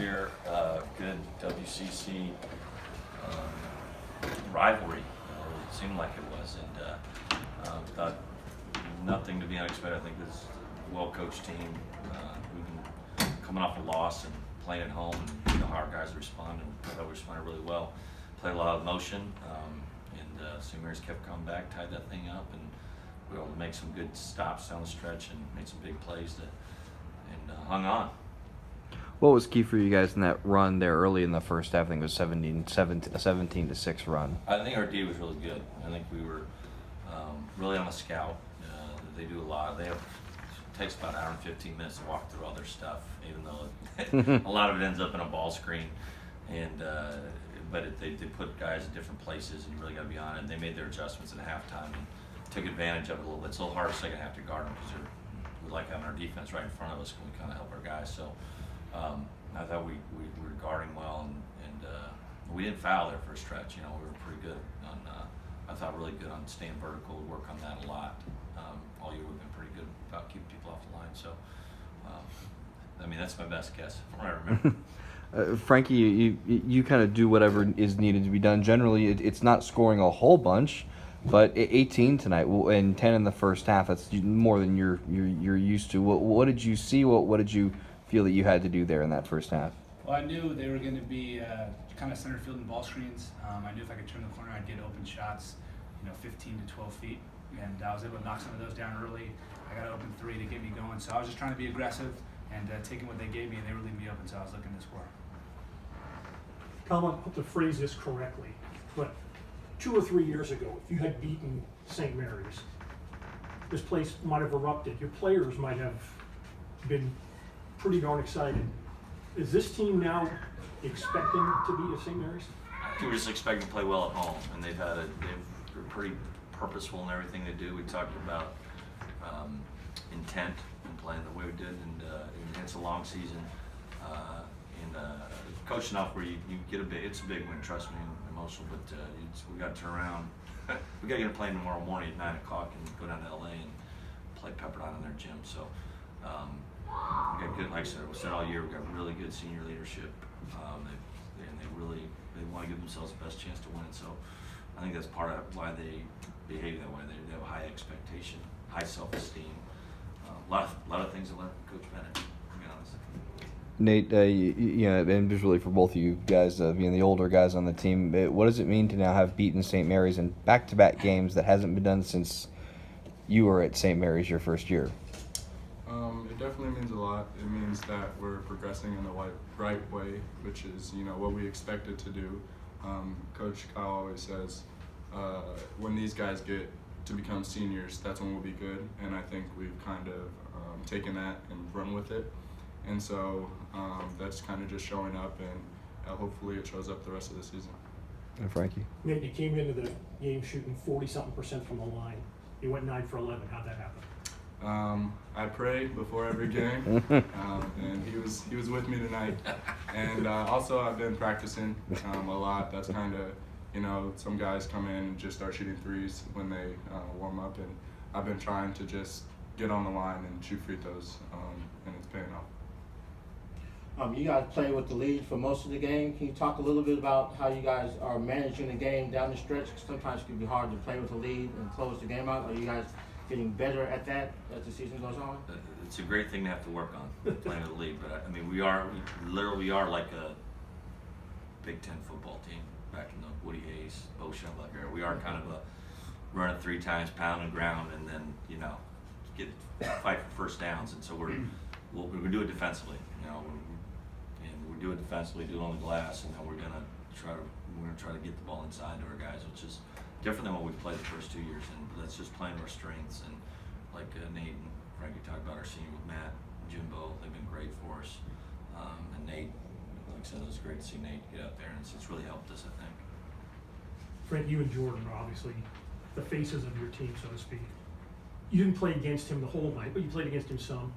atmosphere, good WCC rivalry. It seemed like it was, and thought nothing to be unexpected. I think this is a well-coached team. We've been coming off a loss and playing at home, and you know how our guys responded. I thought we responded really well. Played a lot of motion, and St. Mary's kept coming back, tied that thing up, and we were able to make some good stops down the stretch and made some big plays and hung on. What was key for you guys in that run there early in the first half? I think it was 17-6 run. I think our D was really good. I think we were really on the scout. They do a lot. It takes about an hour and 15 minutes to walk through all their stuff, even though a lot of it ends up in a ball screen. And but they put guys in different places, and you really got to be on it. And they made their adjustments at halftime and took advantage of it a little bit. It's a little hard second half to guard them because we like having our defense right in front of us, and we kind of help our guys. So I thought we were guarding well, and we didn't foul there for a stretch. You know, we were pretty good on. I thought really good on staying vertical. We work on that a lot. All year we've been pretty good about keeping people off the line. So I mean, that's my best guess from what I remember. Frankie, you kind of do whatever is needed to be done. Generally, it's not scoring a whole bunch, but 18 tonight and 10 in the first half. That's more than you're used to. What did you see? What did you feel that you had to do there in that first half? Well, I knew they were going to be kind of center field and ball screens. I knew if I could turn the corner, I'd get open shots, 15 to 12 feet, and I was able to knock some of those down early. I got an open three to get me going, so I was just trying to be aggressive and taking what they gave me, and they were leaving me open, so I was looking to score. Tom, I hope to phrase this correctly, but 2 or 3 years ago, if you had beaten St. Mary's, this place might have erupted. Your players might have been pretty darn excited. Is this team now expecting to be at St. Mary's? I think we're just expecting to play well at home, and they're pretty purposeful in everything they do. We talked about intent and playing the way we did, and it's a long season. Coaching off where you get it's a big win, trust me, emotional, but we got to turn around. We got to get a plane tomorrow morning at 9 o'clock and go down to LA and play Pepperdine in their gym. So we got good, like I said, we said all year, we got really good senior leadership. They want to give themselves the best chance to win. So I think that's part of why they behave that way. They have a high expectation, high self-esteem. A lot of things to learn from Coach Bennett, to be honest. Nate, and visually for both of you guys, being the older guys on the team, what does it mean to now have beaten St. Mary's in back-to-back games that hasn't been done since you were at St. Mary's your first year? It definitely means a lot. It means that we're progressing in the right way, which is, what we expected to do. Coach Kyle always says, when these guys get to become seniors, that's when we'll be good. And I think we've kind of taken that and run with it. And so that's kind of just showing up, and hopefully it shows up the rest of the season. And Frankie? Nate, you came into the game shooting 40-something% from the line. You went 9 for 11. How'd that happen? I pray before every game, and he was with me tonight. And also I've been practicing a lot. That's kind of, some guys come in and just start shooting threes when they warm up, and I've been trying to just get on the line and shoot free throws, and it's paying off. You guys played with the lead for most of the game. Can you talk a little bit about how you guys are managing the game down the stretch? Sometimes it can be hard to play with the lead and close the game out. Are you guys getting better at that as the season goes on? It's a great thing to have to work on, playing with the lead. But I mean, we literally are like a Big Ten football team back in the Woody Hayes, Bo Schembechler era. We are kind of a run it 3 times, pound and ground, and then fight for first downs. And so we're do it defensively, and we do it defensively, do it on the glass, and then we're gonna try to get the ball inside to our guys, which is different than what we've played the first 2 years, and that's just playing to our strengths. And like Nate and Frankie talked about our senior with Matt and Jimbo, they've been great for us. And Nate, like I said, it was great to see Nate get out there, and it's really helped us, I think. Frank, you and Jordan are obviously the faces of your team, so to speak. You didn't play against him the whole night, but you played against him some.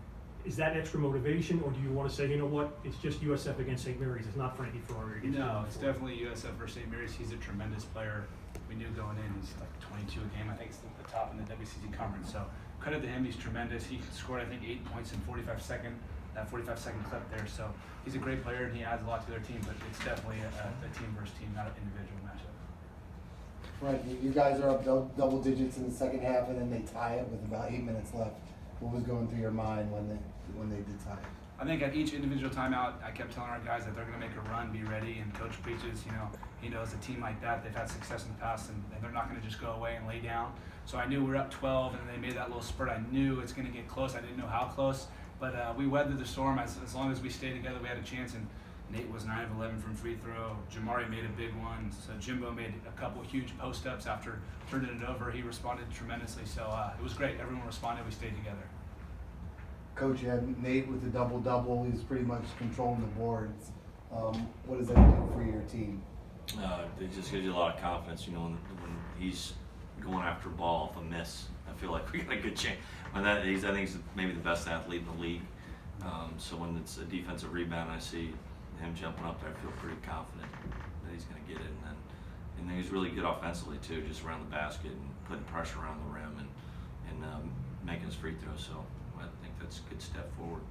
Is that extra motivation, or do you want to say, you know what, it's just USF against St. Mary's, it's not Frankie Ferrari against No, it's definitely USF versus St. Mary's. He's a tremendous player. We knew going in, he's like 22 a game. I think it's the top in the WCC conference. So credit to him, he's tremendous. He scored, I think, 8 points in 45 seconds that 45-second clip there. So he's a great player and he adds a lot to their team, but it's definitely a team versus team, not an individual matchup. Right, you guys are up double digits in the second half, and then they tie it with about 8 minutes left. What was going through your mind when they did tie it? I think at each individual timeout, I kept telling our guys that they're going to make a run, be ready, and Coach preaches, he knows a team like that, they've had success in the past, and they're not going to just go away and lay down. So I knew we were up 12, and they made that little spurt. I knew it's going to get close. I didn't know how close, but we weathered the storm. As long as we stayed together, we had a chance, and Nate was 9 of 11 from free throw. Jamari made a big one. So Jimbo made a couple huge post-ups after turning it over. He responded tremendously, so it was great. Everyone responded. We stayed together. Coach, you had Nate with the double-double. He's pretty much controlling the boards. What does that do for your team? It just gives you a lot of confidence, when he's going after a ball off a miss. I feel like we got a good chance. I think he's maybe the best athlete in the league. So when it's a defensive rebound, I see him jumping up there, I feel pretty confident that he's going to get it. And then he's really good offensively too, just around the basket and putting pressure around the rim and making his free throws. So I think that's a good step forward.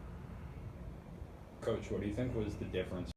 Coach, what do you think was the difference